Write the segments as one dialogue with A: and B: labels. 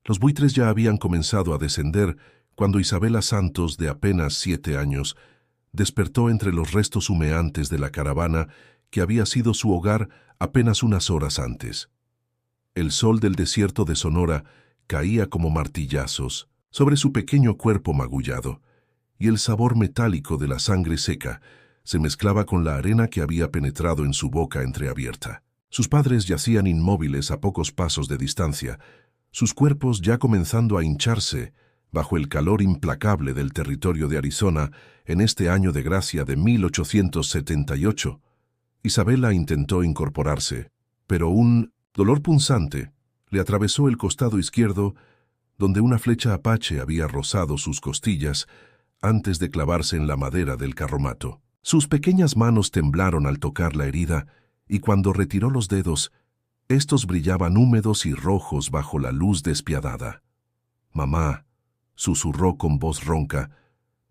A: Los buitres ya habían comenzado a descender cuando Isabela Santos, de apenas 7 años, despertó entre los restos humeantes de la caravana que había sido su hogar apenas unas horas antes. El sol del desierto de Sonora caía como martillazos sobre su pequeño cuerpo magullado, y el sabor metálico de la sangre seca se mezclaba con la arena que había penetrado en su boca entreabierta. Sus padres yacían inmóviles a pocos pasos de distancia, sus cuerpos ya comenzando a hincharse bajo el calor implacable del territorio de Arizona en este año de gracia de 1878. Isabela intentó incorporarse, pero un dolor punzante le atravesó el costado izquierdo, donde una flecha apache había rozado sus costillas antes de clavarse en la madera del carromato. Sus pequeñas manos temblaron al tocar la herida, y cuando retiró los dedos, estos brillaban húmedos y rojos bajo la luz despiadada. «Mamá», susurró con voz ronca,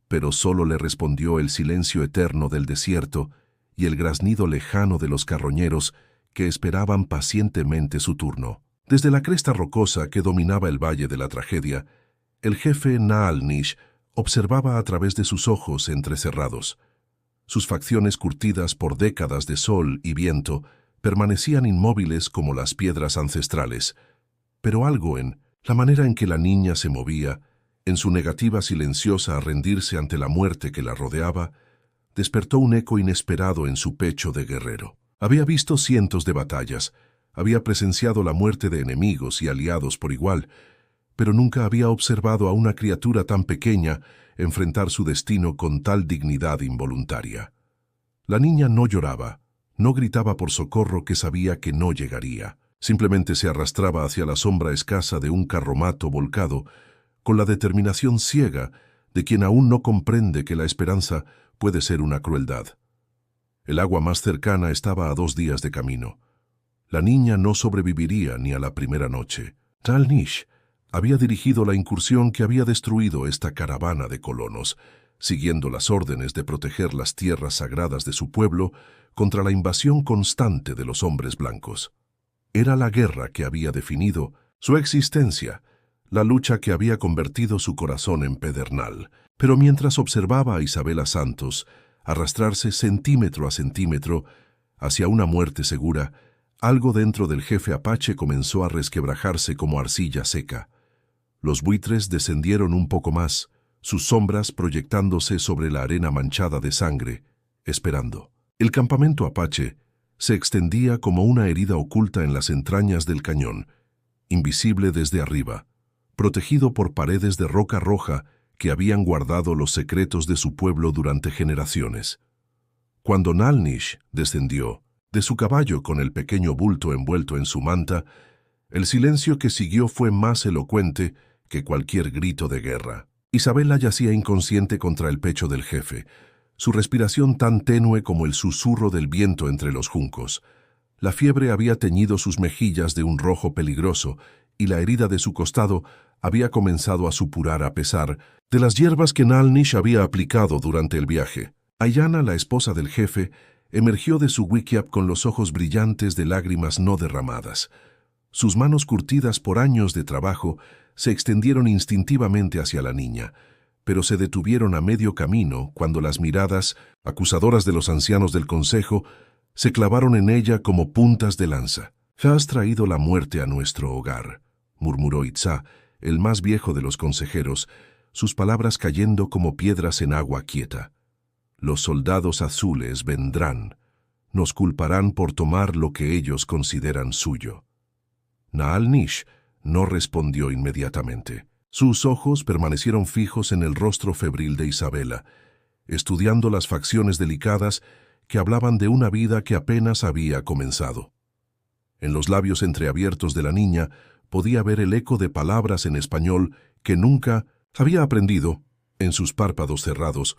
A: pero solo le respondió el silencio eterno del desierto y el graznido lejano de los carroñeros que esperaban pacientemente su turno. Desde la cresta rocosa que dominaba el valle de la tragedia, el jefe Naalnish observaba a través de sus ojos entrecerrados. Sus facciones curtidas por décadas de sol y viento permanecían inmóviles como las piedras ancestrales, pero algo en la manera en que la niña se movía, en su negativa silenciosa a rendirse ante la muerte que la rodeaba, despertó un eco inesperado en su pecho de guerrero. Había visto cientos de batallas, había presenciado la muerte de enemigos y aliados por igual, pero nunca había observado a una criatura tan pequeña enfrentar su destino con tal dignidad involuntaria. La niña no lloraba, no gritaba por socorro que sabía que no llegaría. Simplemente se arrastraba hacia la sombra escasa de un carromato volcado, con la determinación ciega de quien aún no comprende que la esperanza puede ser una crueldad. El agua más cercana estaba a 2 días de camino. La niña no sobreviviría ni a la primera noche. Naalnish había dirigido la incursión que había destruido esta caravana de colonos, siguiendo las órdenes de proteger las tierras sagradas de su pueblo contra la invasión constante de los hombres blancos. Era la guerra que había definido su existencia, la lucha que había convertido su corazón en pedernal. Pero mientras observaba a Isabela Santos arrastrarse centímetro a centímetro hacia una muerte segura, algo dentro del jefe apache comenzó a resquebrajarse como arcilla seca. Los buitres descendieron un poco más, sus sombras proyectándose sobre la arena manchada de sangre, esperando. El campamento apache se extendía como una herida oculta en las entrañas del cañón, invisible desde arriba, protegido por paredes de roca roja que habían guardado los secretos de su pueblo durante generaciones. Cuando Naalnish descendió de su caballo con el pequeño bulto envuelto en su manta, el silencio que siguió fue más elocuente que cualquier grito de guerra. Isabela yacía inconsciente contra el pecho del jefe, su respiración tan tenue como el susurro del viento entre los juncos. La fiebre había teñido sus mejillas de un rojo peligroso y la herida de su costado había comenzado a supurar a pesar de las hierbas que Naalnish había aplicado durante el viaje. Ayanna, la esposa del jefe, emergió de su wickiup con los ojos brillantes de lágrimas no derramadas. Sus manos curtidas por años de trabajo se extendieron instintivamente hacia la niña, pero se detuvieron a medio camino cuando las miradas, acusadoras de los ancianos del consejo, se clavaron en ella como puntas de lanza. «Has traído la muerte a nuestro hogar», murmuró Itzá, el más viejo de los consejeros, sus palabras cayendo como piedras en agua quieta. «Los soldados azules vendrán, nos culparán por tomar lo que ellos consideran suyo». Naalnish no respondió inmediatamente. Sus ojos permanecieron fijos en el rostro febril de Isabela, estudiando las facciones delicadas que hablaban de una vida que apenas había comenzado. En los labios entreabiertos de la niña podía ver el eco de palabras en español que nunca había aprendido, en sus párpados cerrados,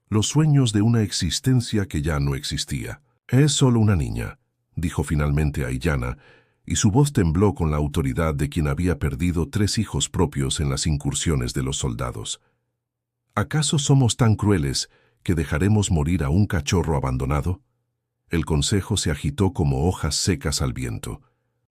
A: los sueños de una existencia que ya no existía. «Es solo una niña», dijo finalmente Ayanna, y su voz tembló con la autoridad de quien había perdido 3 hijos propios en las incursiones de los soldados. ¿Acaso somos tan crueles que dejaremos morir a un cachorro abandonado? El consejo se agitó como hojas secas al viento.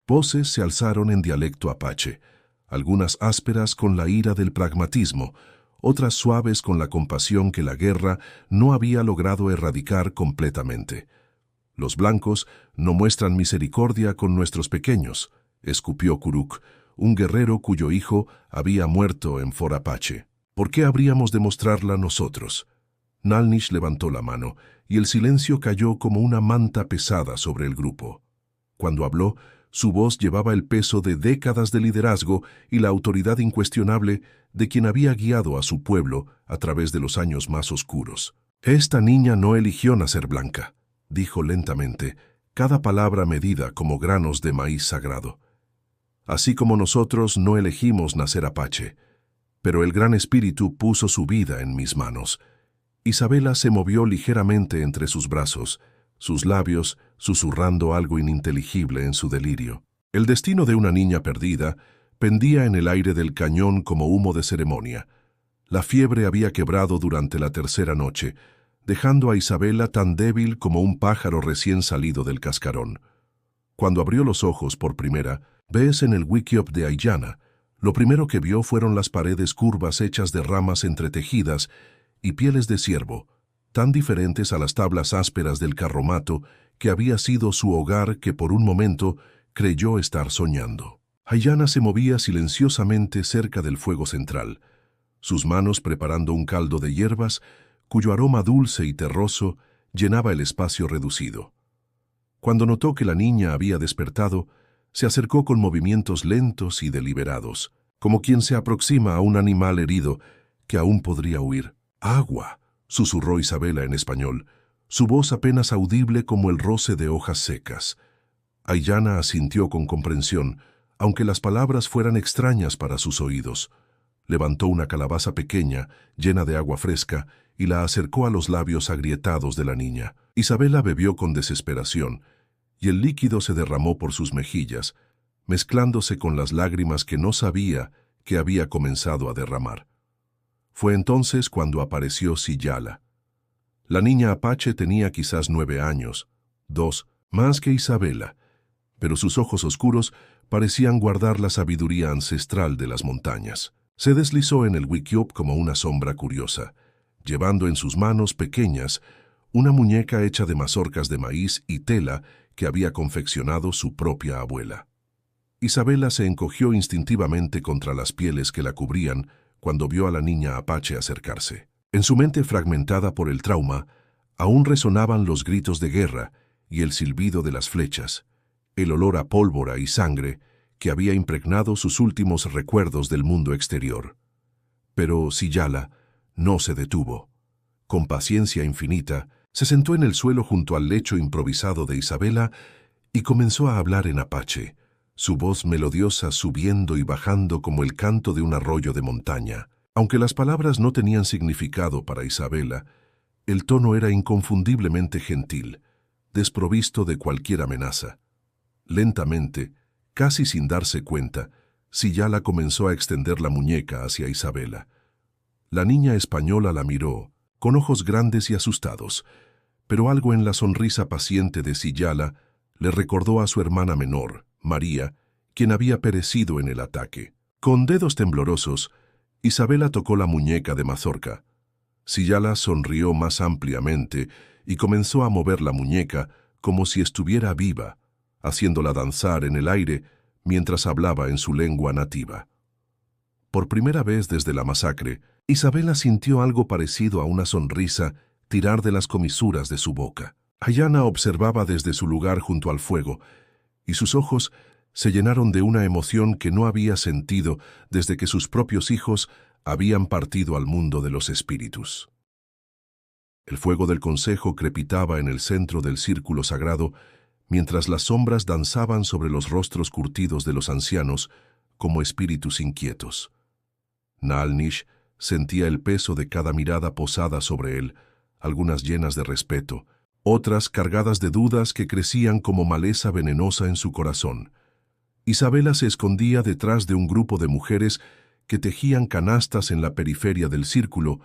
A: Voces se alzaron en dialecto apache. algunas ásperas con la ira del pragmatismo, otras suaves con la compasión que la guerra no había logrado erradicar completamente. «Los blancos no muestran misericordia con nuestros pequeños», escupió Kuruk, un guerrero cuyo hijo había muerto en Fort Apache. «¿Por qué habríamos de mostrarla nosotros?» Nalnish levantó la mano, y el silencio cayó como una manta pesada sobre el grupo. Cuando habló, su voz llevaba el peso de décadas de liderazgo y la autoridad incuestionable de quien había guiado a su pueblo a través de los años más oscuros. «Esta niña no eligió nacer blanca», dijo lentamente, cada palabra medida como granos de maíz sagrado. «Así como nosotros no elegimos nacer apache, pero el Gran Espíritu puso su vida en mis manos». Isabela se movió ligeramente entre sus brazos, sus labios susurrando algo ininteligible en su delirio. El destino de una niña perdida pendía en el aire del cañón como humo de ceremonia. La fiebre había quebrado durante la tercera noche, dejando a Isabela tan débil como un pájaro recién salido del cascarón. Cuando abrió los ojos por primera vez en el wickiup de Aiyana, lo primero que vio fueron las paredes curvas hechas de ramas entretejidas y pieles de ciervo, tan diferentes a las tablas ásperas del carromato que había sido su hogar que por un momento creyó estar soñando. Aiyana se movía silenciosamente cerca del fuego central, sus manos preparando un caldo de hierbas cuyo aroma dulce y terroso llenaba el espacio reducido. Cuando notó que la niña había despertado, se acercó con movimientos lentos y deliberados, como quien se aproxima a un animal herido que aún podría huir. «Agua», susurró Isabela en español, su voz apenas audible como el roce de hojas secas. Aiyana asintió con comprensión, aunque las palabras fueran extrañas para sus oídos. Levantó una calabaza pequeña, llena de agua fresca, y la acercó a los labios agrietados de la niña. Isabela bebió con desesperación, y el líquido se derramó por sus mejillas, mezclándose con las lágrimas que no sabía que había comenzado a derramar. Fue entonces cuando apareció Siyala. La niña apache tenía quizás 9 años, 2 más que Isabela, pero sus ojos oscuros parecían guardar la sabiduría ancestral de las montañas. Se deslizó en el wickiup como una sombra curiosa, llevando en sus manos pequeñas una muñeca hecha de mazorcas de maíz y tela que había confeccionado su propia abuela. Isabela se encogió instintivamente contra las pieles que la cubrían cuando vio a la niña apache acercarse. En su mente fragmentada por el trauma, aún resonaban los gritos de guerra y el silbido de las flechas, el olor a pólvora y sangre que había impregnado sus últimos recuerdos del mundo exterior. Pero Siyala no se detuvo. Con paciencia infinita, se sentó en el suelo junto al lecho improvisado de Isabela y comenzó a hablar en apache, su voz melodiosa subiendo y bajando como el canto de un arroyo de montaña. Aunque las palabras no tenían significado para Isabela, el tono era inconfundiblemente gentil, desprovisto de cualquier amenaza. Lentamente, casi sin darse cuenta, Siyala comenzó a extender la muñeca hacia Isabela. La niña española la miró, con ojos grandes y asustados, pero algo en la sonrisa paciente de Siyala le recordó a su hermana menor, María, quien había perecido en el ataque. Con dedos temblorosos, Isabela tocó la muñeca de mazorca. Siyala sonrió más ampliamente y comenzó a mover la muñeca como si estuviera viva, haciéndola danzar en el aire mientras hablaba en su lengua nativa. Por primera vez desde la masacre, Isabela sintió algo parecido a una sonrisa tirar de las comisuras de su boca. Aiyana observaba desde su lugar junto al fuego, y sus ojos se llenaron de una emoción que no había sentido desde que sus propios hijos habían partido al mundo de los espíritus. El fuego del consejo crepitaba en el centro del círculo sagrado, mientras las sombras danzaban sobre los rostros curtidos de los ancianos como espíritus inquietos. Nalnish sentía el peso de cada mirada posada sobre él, algunas llenas de respeto, otras cargadas de dudas que crecían como maleza venenosa en su corazón. Isabela se escondía detrás de un grupo de mujeres que tejían canastas en la periferia del círculo,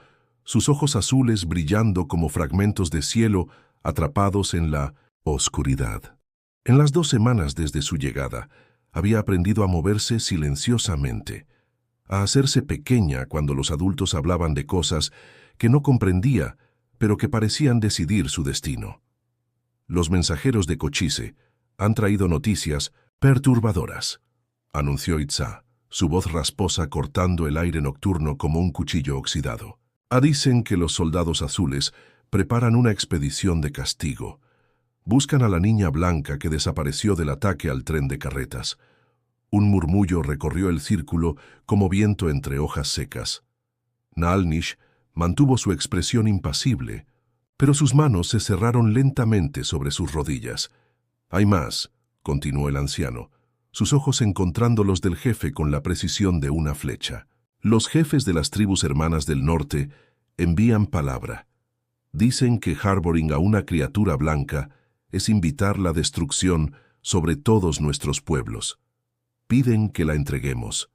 A: sus ojos azules brillando como fragmentos de cielo atrapados en la oscuridad. En las 2 semanas desde su llegada, Había aprendido a moverse silenciosamente, a hacerse pequeña cuando los adultos hablaban de cosas que no comprendía, pero que parecían decidir su destino. Los mensajeros de Cochise han traído noticias perturbadoras, anunció Itzá, su voz rasposa cortando el aire nocturno como un cuchillo oxidado. Dicen que los soldados azules preparan una expedición de castigo. Buscan a la niña blanca que desapareció del ataque al tren de carretas. Un murmullo recorrió el círculo como viento entre hojas secas. Naalnish mantuvo su expresión impasible, pero sus manos se cerraron lentamente sobre sus rodillas. «Hay más», continuó el anciano, sus ojos encontrando los del jefe con la precisión de una flecha. «Los jefes de las tribus hermanas del norte envían palabra. Dicen que harboring a una criatura blanca es invitar la destrucción sobre todos nuestros pueblos. Piden que la entreguemos,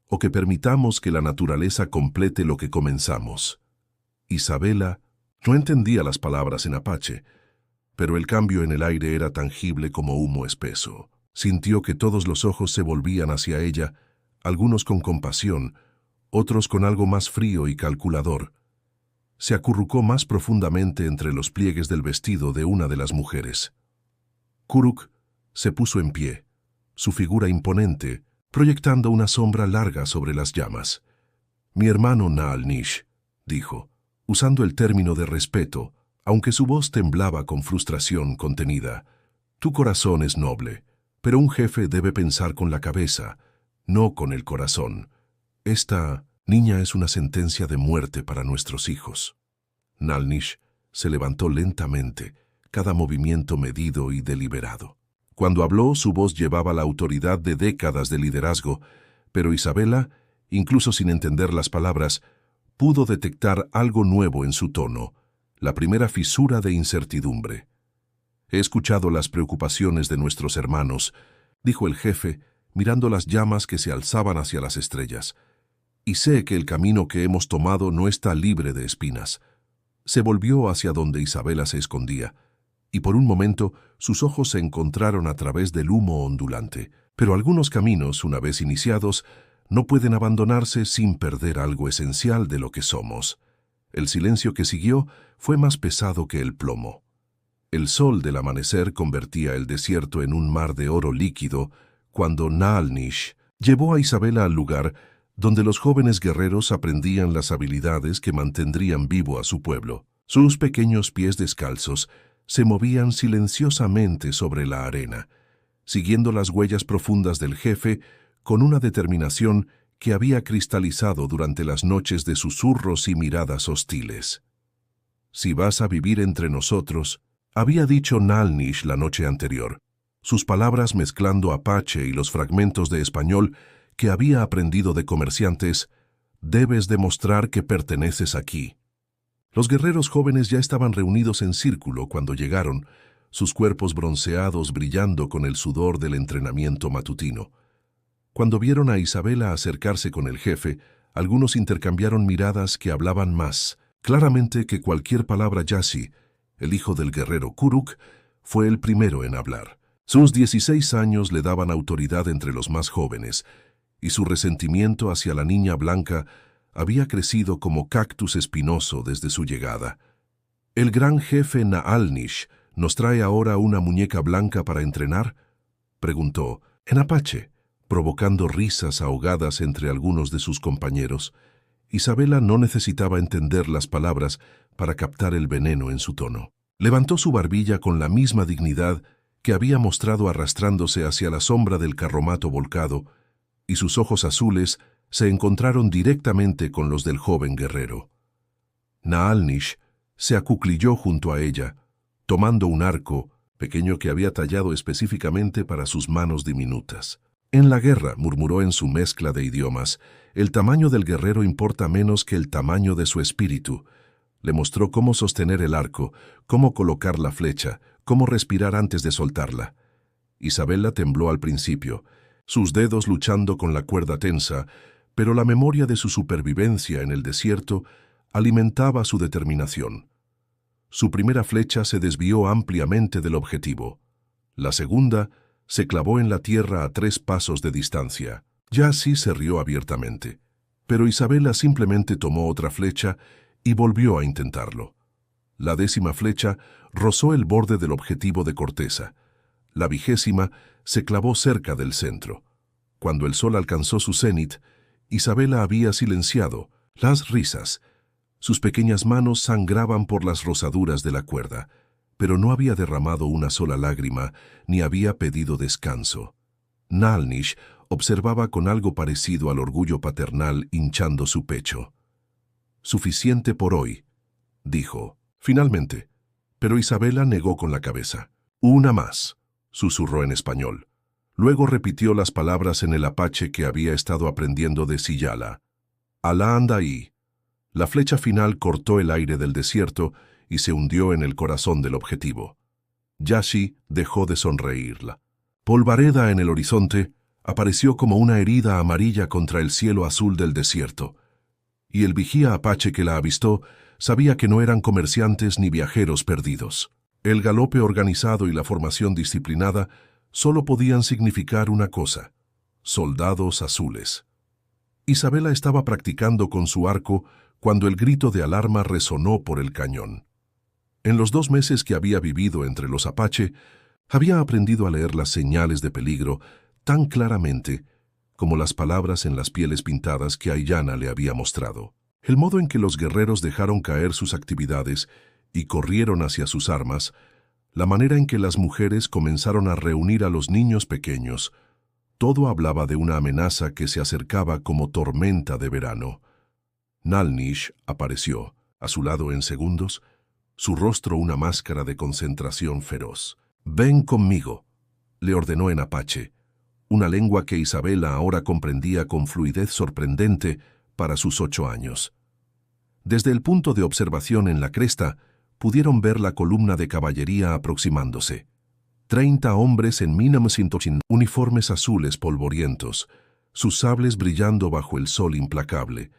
A: o que permitamos que la naturaleza complete lo que comenzamos». Isabela no entendía las palabras en apache, pero el cambio en el aire era tangible como humo espeso. Sintió que todos los ojos se volvían hacia ella, algunos con compasión, otros con algo más frío y calculador. Se acurrucó más profundamente entre los pliegues del vestido de una de las mujeres. Kuruk se puso en pie, su figura imponente, proyectando una sombra larga sobre las llamas. «Mi hermano Naalnish», dijo, usando el término de respeto, aunque su voz temblaba con frustración contenida. «Tu corazón es noble, pero un jefe debe pensar con la cabeza, no con el corazón. Esta niña es una sentencia de muerte para nuestros hijos». Naalnish se levantó lentamente, cada movimiento medido y deliberado. Cuando habló, su voz llevaba la autoridad de décadas de liderazgo, pero Isabela, incluso sin entender las palabras, pudo detectar algo nuevo en su tono, la primera fisura de incertidumbre. «He escuchado las preocupaciones de nuestros hermanos», dijo el jefe, mirando las llamas que se alzaban hacia las estrellas, «y sé que el camino que hemos tomado no está libre de espinas». Se volvió hacia donde Isabela se escondía, y por un momento sus ojos se encontraron a través del humo ondulante. Pero algunos caminos, una vez iniciados, no pueden abandonarse sin perder algo esencial de lo que somos. El silencio que siguió fue más pesado que el plomo. El sol del amanecer convertía el desierto en un mar de oro líquido cuando Naalnish llevó a Isabela al lugar donde los jóvenes guerreros aprendían las habilidades que mantendrían vivo a su pueblo. Sus pequeños pies descalzos se movían silenciosamente sobre la arena, siguiendo las huellas profundas del jefe con una determinación que había cristalizado durante las noches de susurros y miradas hostiles. «Si vas a vivir entre nosotros», había dicho Naalnish la noche anterior, sus palabras mezclando apache y los fragmentos de español que había aprendido de comerciantes, «debes demostrar que perteneces aquí». Los guerreros jóvenes ya estaban reunidos en círculo cuando llegaron, sus cuerpos bronceados brillando con el sudor del entrenamiento matutino. Cuando vieron a Isabela acercarse con el jefe, algunos intercambiaron miradas que hablaban más claramente que cualquier palabra Yassi. El hijo del guerrero Kuruk fue el primero en hablar. Sus 16 años le daban autoridad entre los más jóvenes, y su resentimiento hacia la niña blanca había crecido como cactus espinoso desde su llegada. «¿El gran jefe Naalnish nos trae ahora una muñeca blanca para entrenar?», preguntó, en apache, provocando risas ahogadas entre algunos de sus compañeros. Isabela no necesitaba entender las palabras para captar el veneno en su tono. Levantó su barbilla con la misma dignidad que había mostrado arrastrándose hacia la sombra del carromato volcado, y sus ojos azules se encontraron directamente con los del joven guerrero. Naalnish se acuclilló junto a ella, tomando un arco pequeño que había tallado específicamente para sus manos diminutas. «En la guerra», murmuró en su mezcla de idiomas, «el tamaño del guerrero importa menos que el tamaño de su espíritu». Le mostró cómo sostener el arco, cómo colocar la flecha, cómo respirar antes de soltarla. Isabela tembló al principio, sus dedos luchando con la cuerda tensa, pero la memoria de su supervivencia en el desierto alimentaba su determinación. Su primera flecha se desvió ampliamente del objetivo. La segunda se clavó en la tierra a 3 pasos de distancia. Jassy se rió abiertamente, pero Isabela simplemente tomó otra flecha y volvió a intentarlo. La 10ª flecha rozó el borde del objetivo de corteza. La 20ª se clavó cerca del centro. Cuando el sol alcanzó su cenit, Isabela había silenciado las risas. Sus pequeñas manos sangraban por las rozaduras de la cuerda, pero no había derramado una sola lágrima ni había pedido descanso. Nalnish observaba con algo parecido al orgullo paternal hinchando su pecho. «Suficiente por hoy», dijo, finalmente, pero Isabela negó con la cabeza. «Una más», susurró en español. Luego repitió las palabras en el apache que había estado aprendiendo de Siyala. «Alá anda ahí». La flecha final cortó el aire del desierto y se hundió en el corazón del objetivo. Jassy dejó de sonreírla. Polvareda en el horizonte apareció como una herida amarilla contra el cielo azul del desierto, y el vigía apache que la avistó sabía que no eran comerciantes ni viajeros perdidos. El galope organizado y la formación disciplinada solo podían significar una cosa: soldados azules. Isabela estaba practicando con su arco cuando el grito de alarma resonó por el cañón. En los 2 meses que había vivido entre los apache, había aprendido a leer las señales de peligro tan claramente como las palabras en las pieles pintadas que Aiyana le había mostrado. El modo en que los guerreros dejaron caer sus actividades y corrieron hacia sus armas, la manera en que las mujeres comenzaron a reunir a los niños pequeños, todo hablaba de una amenaza que se acercaba como tormenta de verano. Nalnish apareció, a su lado en segundos, su rostro una máscara de concentración feroz. «Ven conmigo», le ordenó en apache, una lengua que Isabela ahora comprendía con fluidez sorprendente para sus 8 años. Desde el punto de observación en la cresta, pudieron ver la columna de caballería aproximándose. 30 hombres en Minamsintochin, uniformes azules polvorientos, sus sables brillando bajo el sol implacable.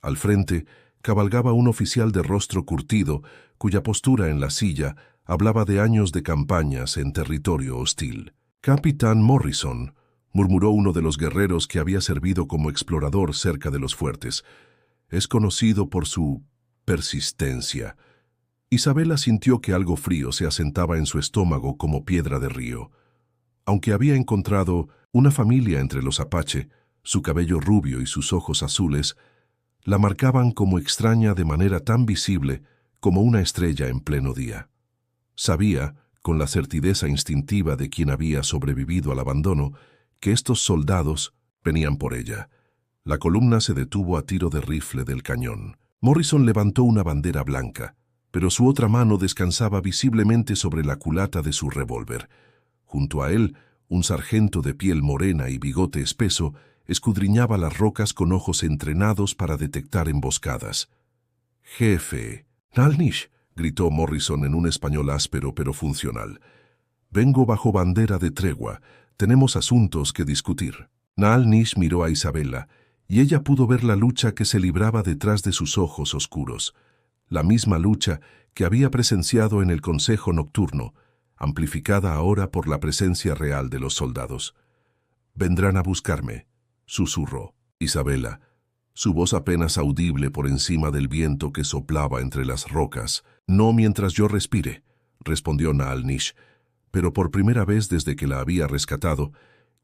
A: Al frente, cabalgaba un oficial de rostro curtido, cuya postura en la silla hablaba de años de campañas en territorio hostil. «Capitán Morrison», murmuró uno de los guerreros que había servido como explorador cerca de los fuertes. «Es conocido por su persistencia». Isabela sintió que algo frío se asentaba en su estómago como piedra de río. Aunque había encontrado una familia entre los apache, su cabello rubio y sus ojos azules la marcaban como extraña de manera tan visible como una estrella en pleno día. Sabía, con la certeza instintiva de quien había sobrevivido al abandono, que estos soldados venían por ella. La columna se detuvo a tiro de rifle del cañón. Morrison levantó una bandera blanca, pero su otra mano descansaba visiblemente sobre la culata de su revólver. Junto a él, un sargento de piel morena y bigote espeso escudriñaba las rocas con ojos entrenados para detectar emboscadas. «Jefe». «Nalnish», gritó Morrison en un español áspero pero funcional. «Vengo bajo bandera de tregua. Tenemos asuntos que discutir». Nalnish miró a Isabela, y ella pudo ver la lucha que se libraba detrás de sus ojos oscuros. La misma lucha que había presenciado en el consejo nocturno, amplificada ahora por la presencia real de los soldados. «Vendrán a buscarme», susurró Isabela, su voz apenas audible por encima del viento que soplaba entre las rocas. «No mientras yo respire», respondió Nalnish, pero por primera vez desde que la había rescatado,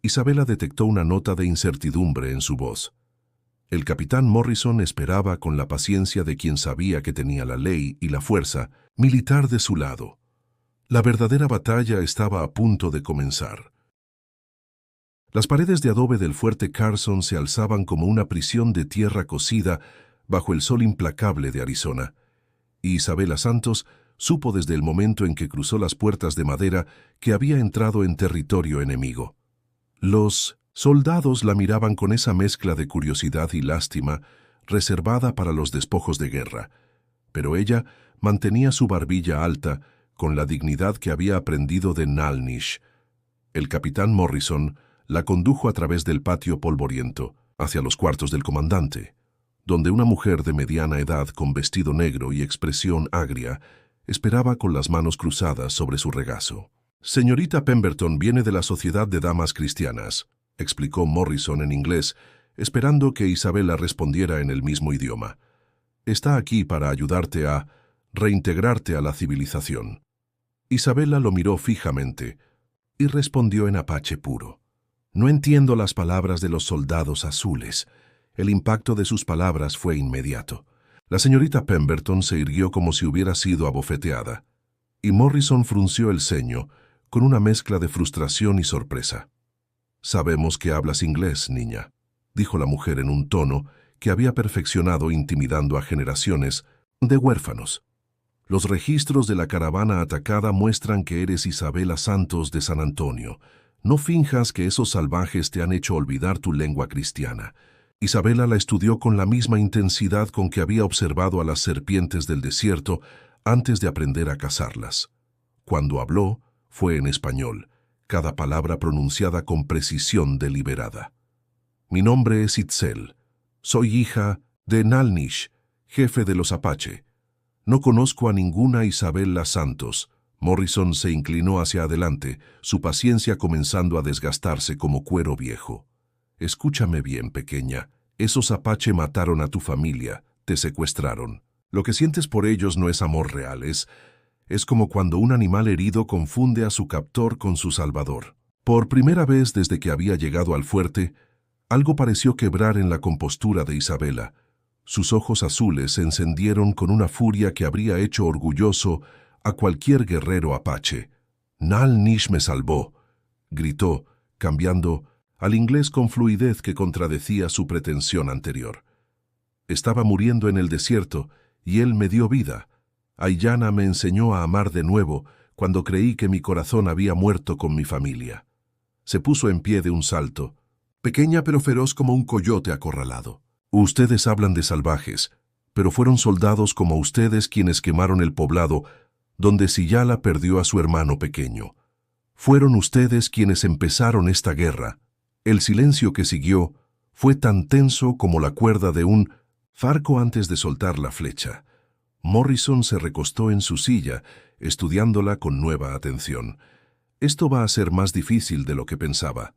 A: Isabela detectó una nota de incertidumbre en su voz. El capitán Morrison esperaba con la paciencia de quien sabía que tenía la ley y la fuerza militar de su lado. La verdadera batalla estaba a punto de comenzar. Las paredes de adobe del fuerte Carson se alzaban como una prisión de tierra cocida bajo el sol implacable de Arizona, y Isabela Santos supo desde el momento en que cruzó las puertas de madera que había entrado en territorio enemigo. Los soldados la miraban con esa mezcla de curiosidad y lástima reservada para los despojos de guerra, pero ella mantenía su barbilla alta con la dignidad que había aprendido de Nalnish. El capitán Morrison la condujo a través del patio polvoriento, hacia los cuartos del comandante, donde una mujer de mediana edad con vestido negro y expresión agria esperaba con las manos cruzadas sobre su regazo. Señorita Pemberton viene de la Sociedad de Damas Cristianas, explicó Morrison en inglés, esperando que Isabella respondiera en el mismo idioma. Está aquí para ayudarte a reintegrarte a la civilización. Isabella lo miró fijamente y respondió en apache puro. No entiendo las palabras de los soldados azules. El impacto de sus palabras fue inmediato. La señorita Pemberton se irguió como si hubiera sido abofeteada, y Morrison frunció el ceño con una mezcla de frustración y sorpresa. «Sabemos que hablas inglés, niña», dijo la mujer en un tono que había perfeccionado intimidando a generaciones de huérfanos. «Los registros de la caravana atacada muestran que eres Isabella Santos de San Antonio. No finjas que esos salvajes te han hecho olvidar tu lengua cristiana». Isabella la estudió con la misma intensidad con que había observado a las serpientes del desierto antes de aprender a cazarlas. Cuando habló, fue en español, cada palabra pronunciada con precisión deliberada. «Mi nombre es Itzel. Soy hija de Nalnish, jefe de los Apache. No conozco a ninguna Isabella Santos». Morrison se inclinó hacia adelante, su paciencia comenzando a desgastarse como cuero viejo. «Escúchame bien, pequeña. Esos Apache mataron a tu familia, te secuestraron. Lo que sientes por ellos no es amor real, es como cuando un animal herido confunde a su captor con su salvador». Por primera vez desde que había llegado al fuerte, algo pareció quebrar en la compostura de Isabella. Sus ojos azules se encendieron con una furia que habría hecho orgulloso a cualquier guerrero apache. «Nalnish me salvó», gritó, cambiando al inglés con fluidez que contradecía su pretensión anterior. «Estaba muriendo en el desierto y él me dio vida. Aiyana me enseñó a amar de nuevo cuando creí que mi corazón había muerto con mi familia». Se puso en pie de un salto, pequeña pero feroz como un coyote acorralado. «Ustedes hablan de salvajes, pero fueron soldados como ustedes quienes quemaron el poblado donde Siyala perdió a su hermano pequeño. Fueron ustedes quienes empezaron esta guerra». El silencio que siguió fue tan tenso como la cuerda de un farco antes de soltar la flecha. Morrison se recostó en su silla, estudiándola con nueva atención. Esto va a ser más difícil de lo que pensaba.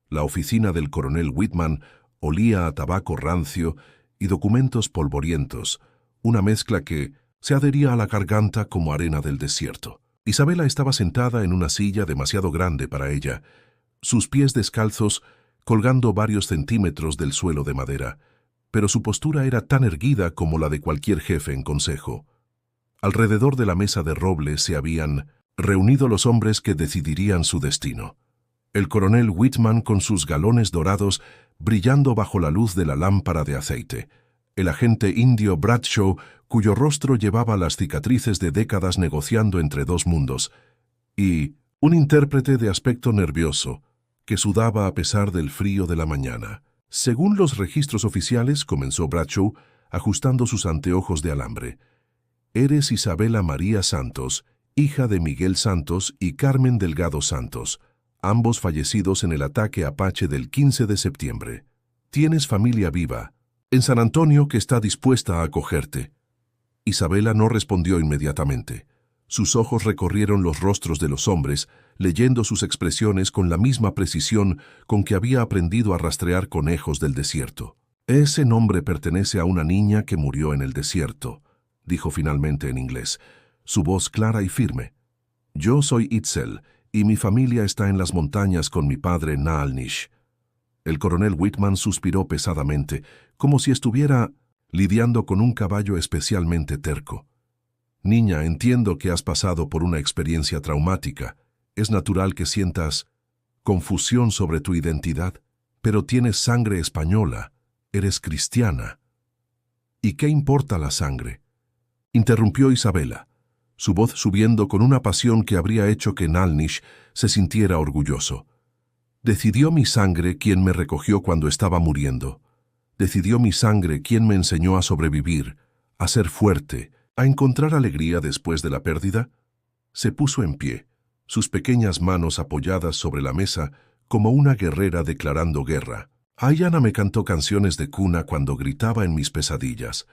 A: La oficina del coronel Whitman olía a tabaco rancio y documentos polvorientos, una mezcla que se adhería a la garganta como arena del desierto. Isabella estaba sentada en una silla demasiado grande para ella, sus pies descalzos colgando varios centímetros del suelo de madera, pero su postura era tan erguida como la de cualquier jefe en consejo. Alrededor de la mesa de roble se habían reunido los hombres que decidirían su destino. El coronel Whitman con sus galones dorados brillando bajo la luz de la lámpara de aceite, el agente indio Bradshaw, cuyo rostro llevaba las cicatrices de décadas negociando entre dos mundos, y un intérprete de aspecto nervioso, que sudaba a pesar del frío de la mañana. «Según los registros oficiales», comenzó Bradshaw, ajustando sus anteojos de alambre, «eres Isabella María Santos, hija de Miguel Santos y Carmen Delgado Santos, ambos fallecidos en el ataque apache del 15 de septiembre. Tienes familia viva en San Antonio que está dispuesta a acogerte». Isabella no respondió inmediatamente. Sus ojos recorrieron los rostros de los hombres, leyendo sus expresiones con la misma precisión con que había aprendido a rastrear conejos del desierto. «Ese nombre pertenece a una niña que murió en el desierto», dijo finalmente en inglés, su voz clara y firme. «Yo soy Itzel, y mi familia está en las montañas con mi padre Nalnish». El coronel Whitman suspiró pesadamente, como si estuviera lidiando con un caballo especialmente terco. «Niña, entiendo que has pasado por una experiencia traumática. Es natural que sientas confusión sobre tu identidad, pero tienes sangre española, eres cristiana». «¿Y qué importa la sangre?», interrumpió Isabella, su voz subiendo con una pasión que habría hecho que Nalnish se sintiera orgulloso. «Decidió mi sangre quien me recogió cuando estaba muriendo. Decidió mi sangre quien me enseñó a sobrevivir, a ser fuerte, a encontrar alegría después de la pérdida». Se puso en pie, sus pequeñas manos apoyadas sobre la mesa como una guerrera declarando guerra. «Aiyana me cantó canciones de cuna cuando gritaba en mis pesadillas.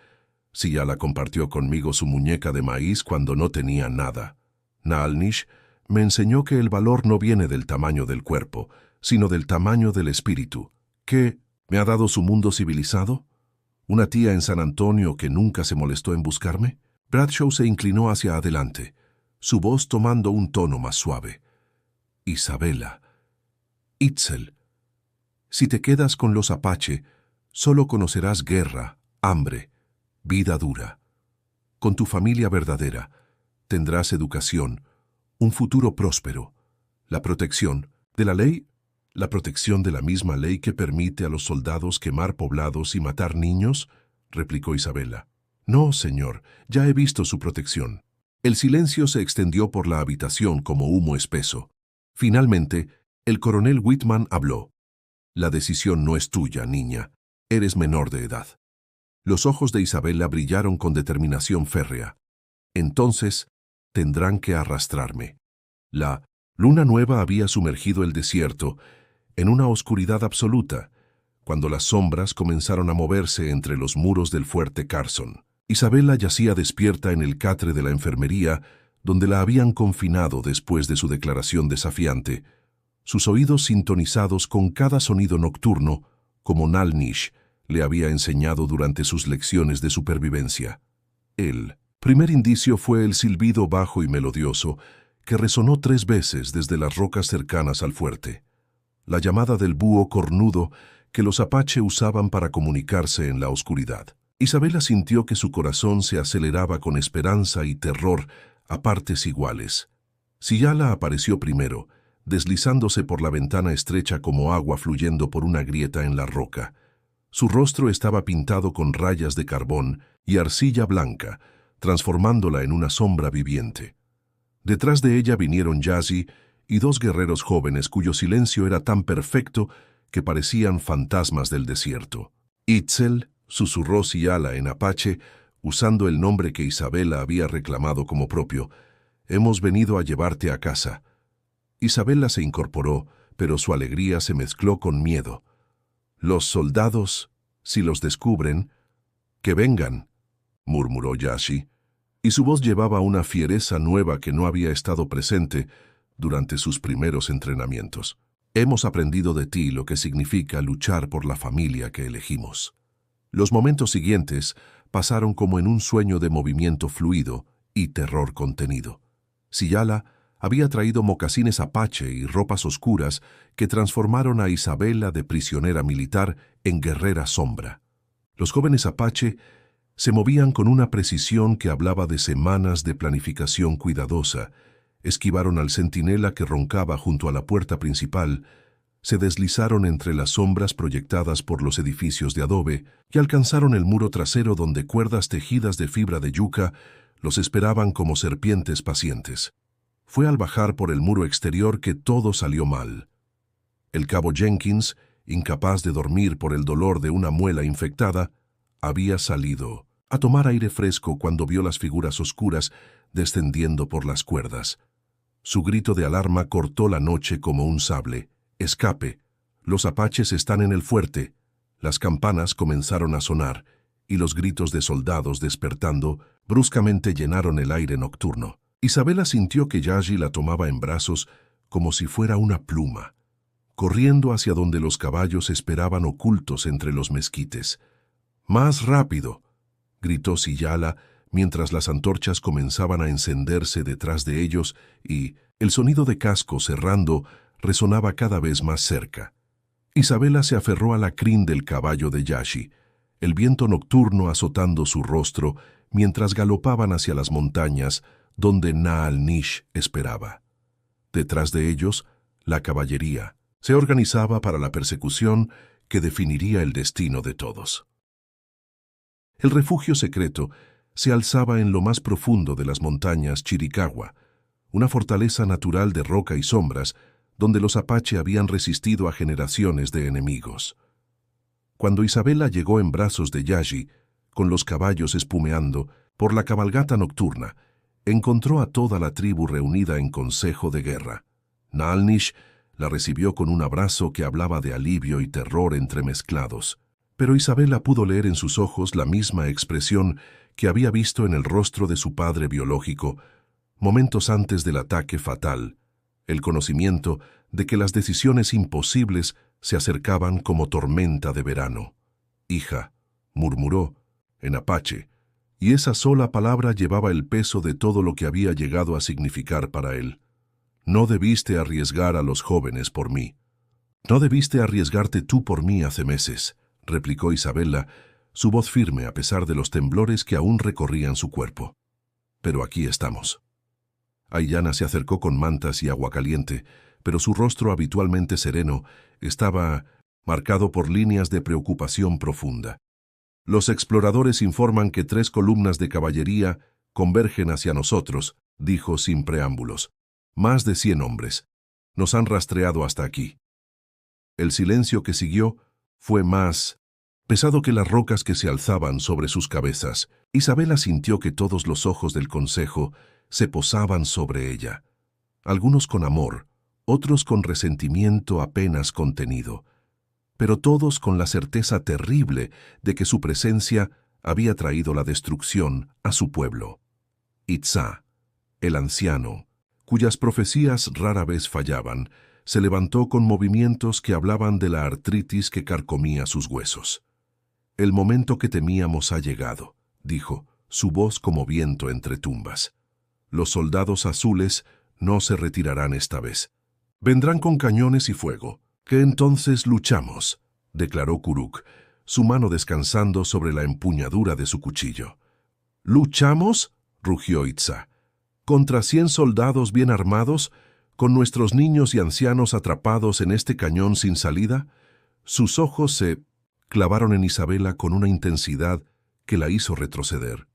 A: Siyala compartió conmigo su muñeca de maíz cuando no tenía nada. Nalnish me enseñó que el valor no viene del tamaño del cuerpo, sino del tamaño del espíritu. ¿Qué me ha dado su mundo civilizado? ¿Una tía en San Antonio que nunca se molestó en buscarme? Bradshaw se inclinó hacia adelante, su voz tomando un tono más suave. Isabela, Itzel, si te quedas con los Apache, solo conocerás guerra, hambre, vida dura. Con tu familia verdadera, tendrás educación, un futuro próspero, la protección de la ley, la protección de la misma ley que permite a los soldados quemar poblados y matar niños, replicó Isabela. No, señor, ya he visto su protección. El silencio se extendió por la habitación como humo espeso. Finalmente, el coronel Whitman habló. La decisión no es tuya, niña. Eres menor de edad. Los ojos de Isabela brillaron con determinación férrea. Entonces, tendrán que arrastrarme. La luna nueva había sumergido el desierto en una oscuridad absoluta, cuando las sombras comenzaron a moverse entre los muros del fuerte Carson. Isabela yacía despierta en el catre de la enfermería, donde la habían confinado después de su declaración desafiante, sus oídos sintonizados con cada sonido nocturno, como Nalnish le había enseñado durante sus lecciones de supervivencia. El primer indicio fue el silbido bajo y melodioso que resonó 3 veces desde las rocas cercanas al fuerte. La llamada del búho cornudo que los Apache usaban para comunicarse en la oscuridad. Isabela sintió que su corazón se aceleraba con esperanza y terror a partes iguales. Siyala apareció primero, deslizándose por la ventana estrecha como agua fluyendo por una grieta en la roca. Su rostro estaba pintado con rayas de carbón y arcilla blanca, transformándola en una sombra viviente. Detrás de ella vinieron Yazzie y 2 guerreros jóvenes cuyo silencio era tan perfecto que parecían fantasmas del desierto. Itzel, susurró Siyala en apache, usando el nombre que Isabela había reclamado como propio. Hemos venido a llevarte a casa. Isabela se incorporó, pero su alegría se mezcló con miedo. Los soldados, si los descubren, que vengan, murmuró Yazzie, y su voz llevaba una fiereza nueva que no había estado presente durante sus primeros entrenamientos. Hemos aprendido de ti lo que significa luchar por la familia que elegimos. Los momentos siguientes pasaron como en un sueño de movimiento fluido y terror contenido. Siyala había traído mocasines apache y ropas oscuras que transformaron a Isabela de prisionera militar en guerrera sombra. Los jóvenes apache se movían con una precisión que hablaba de semanas de planificación cuidadosa, esquivaron al centinela que roncaba junto a la puerta principal, se deslizaron entre las sombras proyectadas por los edificios de adobe y alcanzaron el muro trasero donde cuerdas tejidas de fibra de yuca los esperaban como serpientes pacientes. Fue al bajar por el muro exterior que todo salió mal. El cabo Jenkins, incapaz de dormir por el dolor de una muela infectada, había salido a tomar aire fresco cuando vio las figuras oscuras descendiendo por las cuerdas. Su grito de alarma cortó la noche como un sable. «Escape. Los apaches están en el fuerte». Las campanas comenzaron a sonar, y los gritos de soldados despertando bruscamente llenaron el aire nocturno. Isabela sintió que Yazzie la tomaba en brazos como si fuera una pluma, corriendo hacia donde los caballos esperaban ocultos entre los mezquites. «¡Más rápido!», gritó Siyala mientras las antorchas comenzaban a encenderse detrás de ellos y el sonido de casco cerrando resonaba cada vez más cerca. Isabela se aferró a la crin del caballo de Yazzie, el viento nocturno azotando su rostro mientras galopaban hacia las montañas donde Naalnish esperaba. Detrás de ellos, la caballería se organizaba para la persecución que definiría el destino de todos. El refugio secreto se alzaba en lo más profundo de las montañas Chiricahua, una fortaleza natural de roca y sombras donde los apache habían resistido a generaciones de enemigos. Cuando Isabela llegó en brazos de Yazzie, con los caballos espumeando por la cabalgata nocturna, encontró a toda la tribu reunida en consejo de guerra. Naalnish la recibió con un abrazo que hablaba de alivio y terror entremezclados, pero Isabela pudo leer en sus ojos la misma expresión que había visto en el rostro de su padre biológico momentos antes del ataque fatal el conocimiento de que las decisiones imposibles se acercaban como tormenta de verano. «Hija», murmuró, en apache, y esa sola palabra llevaba el peso de todo lo que había llegado a significar para él. «No debiste arriesgar a los jóvenes por mí». «No debiste arriesgarte tú por mí hace meses», replicó Isabela, su voz firme a pesar de los temblores que aún recorrían su cuerpo. «Pero aquí estamos». Aiyana se acercó con mantas y agua caliente, pero su rostro habitualmente sereno estaba marcado por líneas de preocupación profunda. «Los exploradores informan que 3 columnas de caballería convergen hacia nosotros», dijo sin preámbulos. «Más de 100 hombres. Nos han rastreado hasta aquí». El silencio que siguió fue más pesado que las rocas que se alzaban sobre sus cabezas. Isabela sintió que todos los ojos del consejo se posaban sobre ella, algunos con amor, otros con resentimiento apenas contenido, pero todos con la certeza terrible de que su presencia había traído la destrucción a su pueblo. Itzá, el anciano, cuyas profecías rara vez fallaban, se levantó con movimientos que hablaban de la artritis que carcomía sus huesos. «El momento que temíamos ha llegado», dijo, su voz como viento entre tumbas. «Los soldados azules no se retirarán esta vez. Vendrán con cañones y fuego. ¿Qué entonces luchamos?», declaró Kuruk, su mano descansando sobre la empuñadura de su cuchillo. «¿Luchamos?», rugió Itzá. «¿Contra 100 soldados bien armados, con nuestros niños y ancianos atrapados en este cañón sin salida?» Sus ojos se clavaron en Isabela con una intensidad que la hizo retroceder.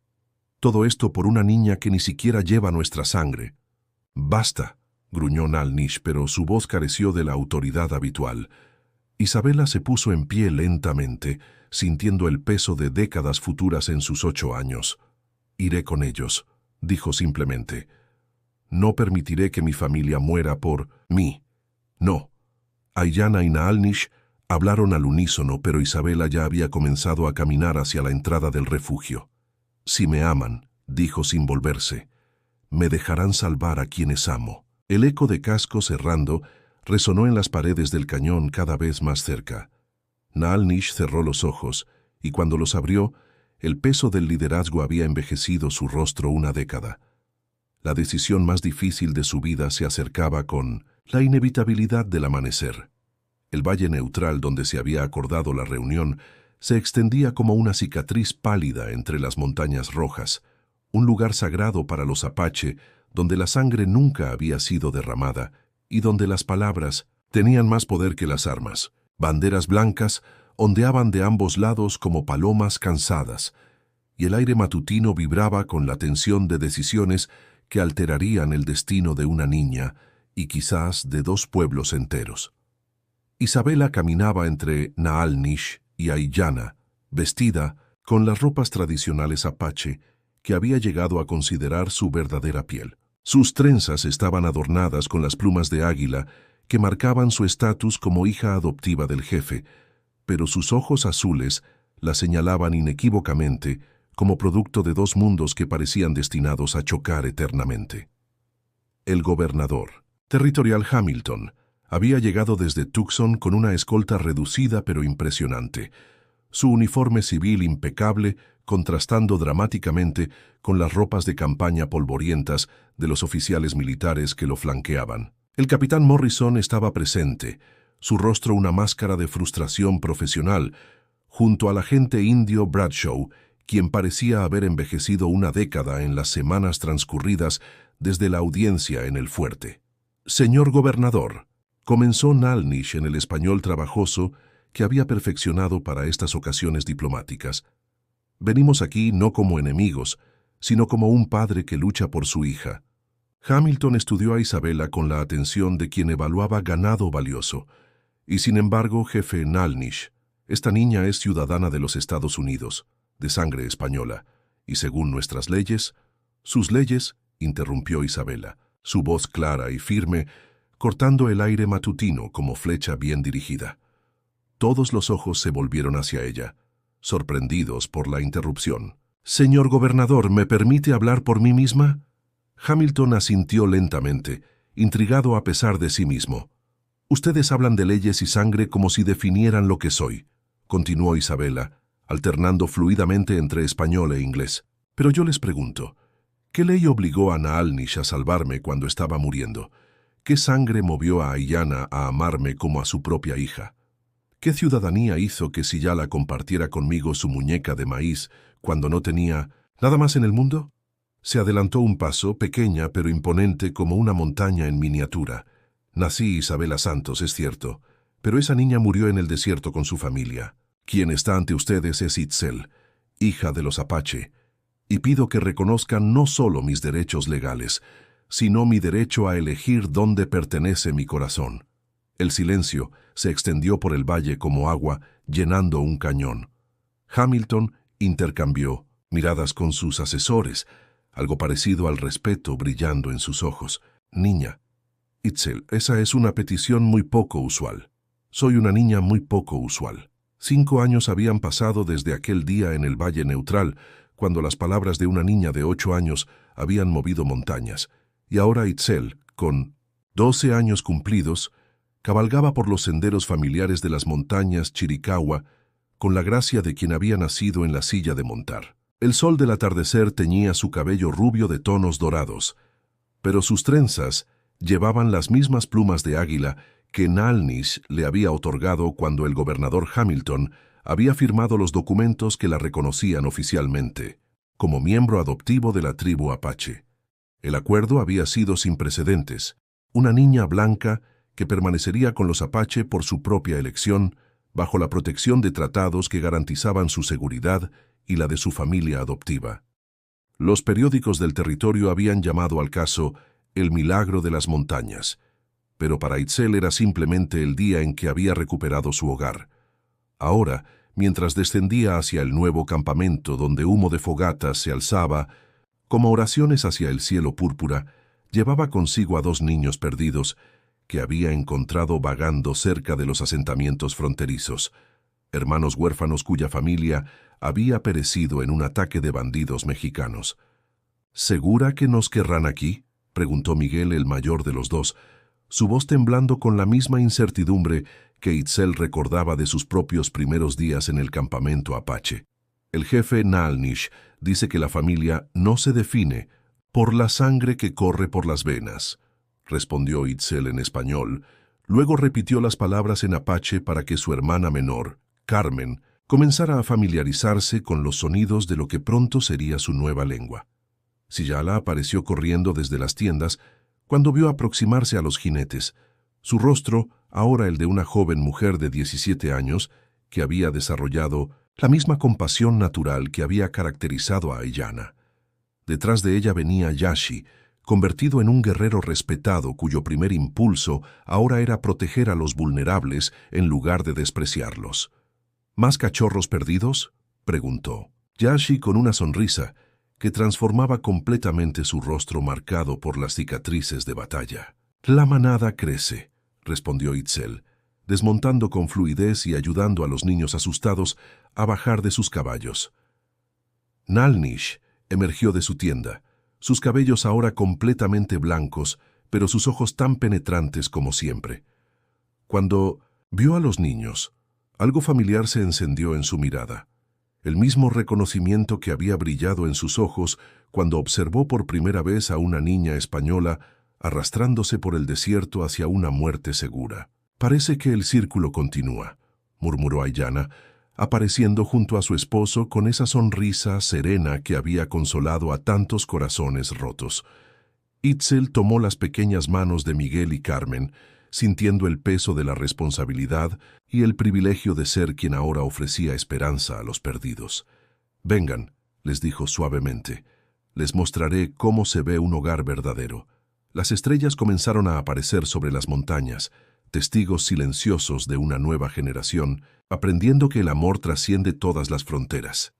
A: «Todo esto por una niña que ni siquiera lleva nuestra sangre». «Basta», gruñó Nalnish, pero su voz careció de la autoridad habitual. Isabela se puso en pie lentamente, sintiendo el peso de décadas futuras en sus 8 años. «Iré con ellos», dijo simplemente. «No permitiré que mi familia muera por mí». «No». Aiyana y Naalnish hablaron al unísono, pero Isabela ya había comenzado a caminar hacia la entrada del refugio. «Si me aman», dijo sin volverse, «me dejarán salvar a quienes amo». El eco de cascos errando resonó en las paredes del cañón cada vez más cerca. Naalnish cerró los ojos, y cuando los abrió, el peso del liderazgo había envejecido su rostro una década. La decisión más difícil de su vida se acercaba con la inevitabilidad del amanecer. El valle neutral donde se había acordado la reunión se extendía como una cicatriz pálida entre las montañas rojas, un lugar sagrado para los apache donde la sangre nunca había sido derramada y donde las palabras tenían más poder que las armas. Banderas blancas ondeaban de ambos lados como palomas cansadas, y el aire matutino vibraba con la tensión de decisiones que alterarían el destino de una niña y quizás de 2 pueblos enteros. Isabela caminaba entre Naalnish y Aiyana, vestida con las ropas tradicionales apache que había llegado a considerar su verdadera piel. Sus trenzas estaban adornadas con las plumas de águila que marcaban su estatus como hija adoptiva del jefe, pero sus ojos azules la señalaban inequívocamente como producto de 2 mundos que parecían destinados a chocar eternamente. El gobernador territorial Hamilton había llegado desde Tucson con una escolta reducida pero impresionante, su uniforme civil impecable contrastando dramáticamente con las ropas de campaña polvorientas de los oficiales militares que lo flanqueaban. El capitán Morrison estaba presente, su rostro una máscara de frustración profesional, junto al agente indio Bradshaw, quien parecía haber envejecido una década en las semanas transcurridas desde la audiencia en el fuerte. «Señor gobernador», comenzó Naalnish en el español trabajoso que había perfeccionado para estas ocasiones diplomáticas. «Venimos aquí no como enemigos, sino como un padre que lucha por su hija». Hamilton estudió a Isabela con la atención de quien evaluaba ganado valioso. «Y sin embargo, jefe Naalnish, esta niña es ciudadana de los Estados Unidos, de sangre española, y según nuestras leyes». «¿Sus leyes?», interrumpió Isabela, su voz clara y firme, cortando el aire matutino como flecha bien dirigida. Todos los ojos se volvieron hacia ella, sorprendidos por la interrupción. «Señor gobernador, ¿me permite hablar por mí misma?». Hamilton asintió lentamente, intrigado a pesar de sí mismo. «Ustedes hablan de leyes y sangre como si definieran lo que soy», continuó Isabela, alternando fluidamente entre español e inglés. «Pero yo les pregunto, ¿qué ley obligó a Naalnish a salvarme cuando estaba muriendo? ¿Qué sangre movió a Aiyana a amarme como a su propia hija? ¿Qué ciudadanía hizo que Siyala compartiera conmigo su muñeca de maíz cuando no tenía nada más en el mundo?» Se adelantó un paso, pequeña pero imponente como una montaña en miniatura. «Nací Isabela Santos, es cierto, pero esa niña murió en el desierto con su familia. Quien está ante ustedes es Itzel, hija de los Apache, y pido que reconozcan no solo mis derechos legales, sino mi derecho a elegir dónde pertenece mi corazón». El silencio se extendió por el valle como agua, llenando un cañón. Hamilton intercambió miradas con sus asesores, algo parecido al respeto brillando en sus ojos. «Niña, Itzel, esa es una petición muy poco usual. Soy una niña muy poco usual». 5 años habían pasado desde aquel día en el Valle Neutral, cuando las palabras de una niña de 8 años habían movido montañas, y ahora Itzel, con 12 años cumplidos, cabalgaba por los senderos familiares de las montañas Chiricahua con la gracia de quien había nacido en la silla de montar. El sol del atardecer teñía su cabello rubio de tonos dorados, pero sus trenzas llevaban las mismas plumas de águila que Naalnish le había otorgado cuando el gobernador Hamilton había firmado los documentos que la reconocían oficialmente, como miembro adoptivo de la tribu Apache. El acuerdo había sido sin precedentes. Una niña blanca que permanecería con los Apache por su propia elección, bajo la protección de tratados que garantizaban su seguridad y la de su familia adoptiva. Los periódicos del territorio habían llamado al caso «El milagro de las montañas», pero para Itzel era simplemente el día en que había recuperado su hogar. Ahora, mientras descendía hacia el nuevo campamento donde humo de fogatas se alzaba, como oraciones hacia el cielo púrpura, llevaba consigo a 2 niños perdidos que había encontrado vagando cerca de los asentamientos fronterizos, hermanos huérfanos cuya familia había perecido en un ataque de bandidos mexicanos. «¿Segura que nos querrán aquí?», preguntó Miguel, el mayor de los 2, su voz temblando con la misma incertidumbre que Itzel recordaba de sus propios primeros días en el campamento Apache. «El jefe Naalnish dice que la familia no se define por la sangre que corre por las venas», respondió Itzel en español. Luego repitió las palabras en apache para que su hermana menor, Carmen, comenzara a familiarizarse con los sonidos de lo que pronto sería su nueva lengua. Siyala apareció corriendo desde las tiendas cuando vio aproximarse a los jinetes. Su rostro, ahora el de una joven mujer de 17 años, que había desarrollado la misma compasión natural que había caracterizado a Aiyana. Detrás de ella venía Yashi, convertido en un guerrero respetado cuyo primer impulso ahora era proteger a los vulnerables en lugar de despreciarlos. «¿Más cachorros perdidos?», preguntó. Yashi, con una sonrisa que transformaba completamente su rostro marcado por las cicatrices de batalla. «La manada crece», respondió Itzel, desmontando con fluidez y ayudando a los niños asustados a bajar de sus caballos. Naalnish emergió de su tienda, sus cabellos ahora completamente blancos, pero sus ojos tan penetrantes como siempre. Cuando vio a los niños, algo familiar se encendió en su mirada. El mismo reconocimiento que había brillado en sus ojos cuando observó por primera vez a una niña española arrastrándose por el desierto hacia una muerte segura. «Parece que el círculo continúa», murmuró Aiyana, apareciendo junto a su esposo con esa sonrisa serena que había consolado a tantos corazones rotos. Itzel tomó las pequeñas manos de Miguel y Carmen, sintiendo el peso de la responsabilidad y el privilegio de ser quien ahora ofrecía esperanza a los perdidos. «Vengan», les dijo suavemente, «les mostraré cómo se ve un hogar verdadero». Las estrellas comenzaron a aparecer sobre las montañas, testigos silenciosos de una nueva generación, aprendiendo que el amor trasciende todas las fronteras.